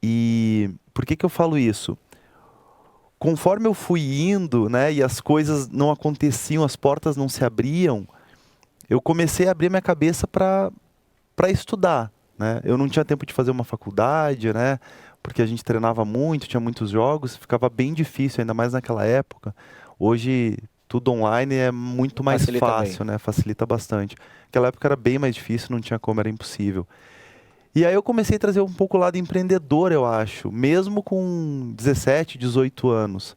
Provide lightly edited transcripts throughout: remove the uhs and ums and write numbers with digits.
E por que que eu falo isso? Conforme eu fui indo, né, e as coisas não aconteciam, as portas não se abriam, eu comecei a abrir minha cabeça para estudar, né? Eu não tinha tempo de fazer uma faculdade, né? Porque a gente treinava muito, tinha muitos jogos, ficava bem difícil, ainda mais naquela época. Hoje tudo online é muito mais Facilita bem. fácil, né? Facilita bastante. Naquela época era bem mais difícil, não tinha como, era impossível. E aí eu comecei a trazer um pouco o lado empreendedor, eu acho, mesmo com 17, 18 anos.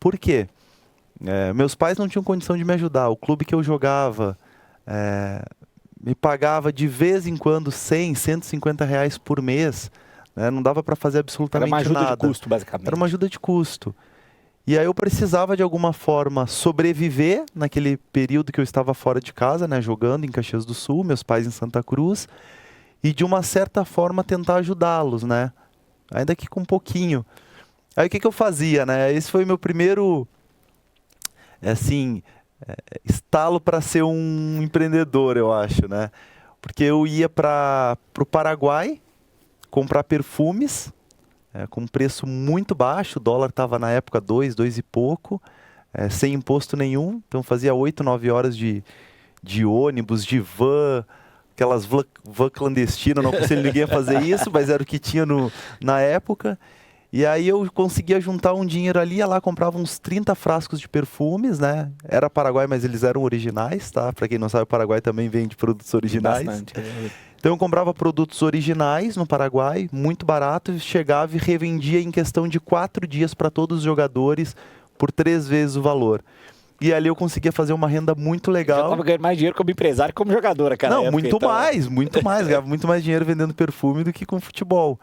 Por quê? Meus pais não tinham condição de me ajudar. O clube que eu jogava é, me pagava de vez em quando 100, R$ 150 por mês. Né? Não dava para fazer Era uma absolutamente ajuda de nada. custo, Era uma basicamente. ajuda de custo. E aí eu precisava de alguma forma sobreviver naquele período que eu estava fora de casa, né, jogando em Caxias do Sul, meus pais em Santa Cruz, e de uma certa forma tentar ajudá-los, né? Ainda que com um pouquinho. Aí o que que eu fazia, né? Esse foi o meu primeiro, assim, estalo para ser um empreendedor, eu acho, né? Porque eu ia para o Paraguai comprar perfumes com preço muito baixo, o dólar estava na época 2, 2 e pouco, sem imposto nenhum, então fazia 8, 9 horas de ônibus, de van, aquelas van clandestinas, não aconselho ninguém a fazer isso, mas era o que tinha na época. E aí eu conseguia juntar um dinheiro ali, ia lá, comprava uns 30 frascos de perfumes, né? Era Paraguai, mas eles eram originais, tá? Pra quem não sabe, o Paraguai também vende produtos originais. Bastante. Então eu comprava produtos originais no Paraguai, muito barato, chegava e revendia em questão de 4 dias para todos os jogadores por 3 vezes o valor. E ali eu conseguia fazer uma renda muito Já legal. estava ganhando mais dinheiro como empresário que como jogador naquela Não, época, muito então. mais, muito mais. Ganhava muito mais dinheiro vendendo perfume do que com futebol.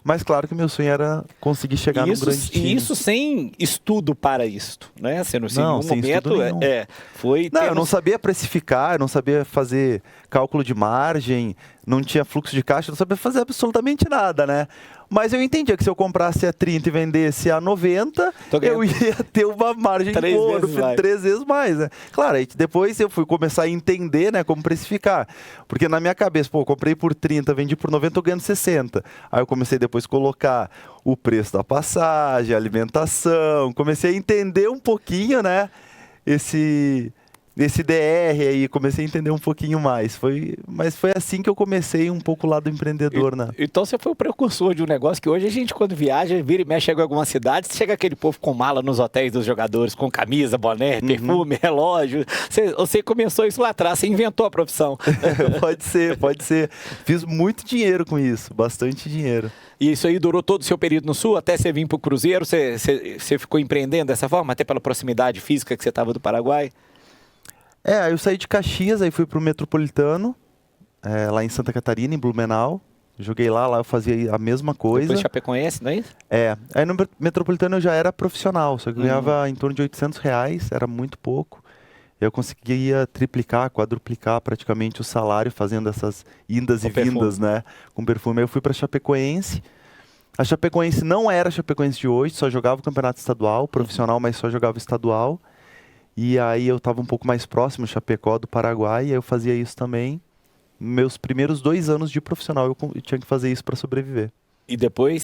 Mas claro que meu sonho era conseguir chegar E num isso, grande e time. isso sem estudo para isto, né? Você, em Não, nenhum sem estudo momento nenhum. foi Não, eu não temos. sabia precificar, eu não sabia fazer cálculo de margem, não tinha fluxo de caixa, eu não sabia fazer absolutamente nada, né? Mas eu entendia que se eu comprasse a 30 e vendesse a 90, Tô eu ganhando ia ter uma margem 3 boa, vezes mais. 3 vezes mais, né? Claro, aí depois eu fui começar a entender, né, como precificar. Porque na minha cabeça, pô, eu comprei por 30, vendi por 90, eu ganhando 60. Aí eu comecei depois a colocar o preço da passagem, a alimentação, comecei a entender um pouquinho, né? esse esse DR aí, comecei a entender um pouquinho mais. Mas foi assim que eu comecei um pouco o lado empreendedor, né? Então você foi o precursor de um negócio que hoje a gente, quando viaja, vira e mexe, chega em algumas cidades, chega aquele povo com mala nos hotéis dos jogadores, com camisa, boné, Uhum. perfume, relógio. Você começou isso lá atrás, você inventou a profissão. Pode ser, pode ser. Fiz muito dinheiro com isso, bastante dinheiro. E isso aí durou todo o seu período no Sul, até você vir para o Cruzeiro, você ficou empreendendo dessa forma, até pela proximidade física que você estava do Paraguai? Aí eu saí de Caxias, aí fui pro Metropolitano, lá em Santa Catarina, em Blumenau. Joguei lá eu fazia a mesma Depois coisa. Chapecoense, não é isso? Aí no Metropolitano eu já era profissional, só que eu Uhum. ganhava em torno de R$ 800, era muito pouco. Eu conseguia triplicar, quadruplicar praticamente o salário fazendo essas indas e Com perfume. vindas, né, com perfume. Aí eu fui para Chapecoense. A Chapecoense não era a Chapecoense de hoje, só jogava o campeonato estadual, Uhum. profissional, mas só jogava estadual. E aí eu estava um pouco mais próximo, Chapecó do Paraguai, e aí eu fazia isso também. Meus primeiros 2 anos de profissional eu tinha que fazer isso para sobreviver. E depois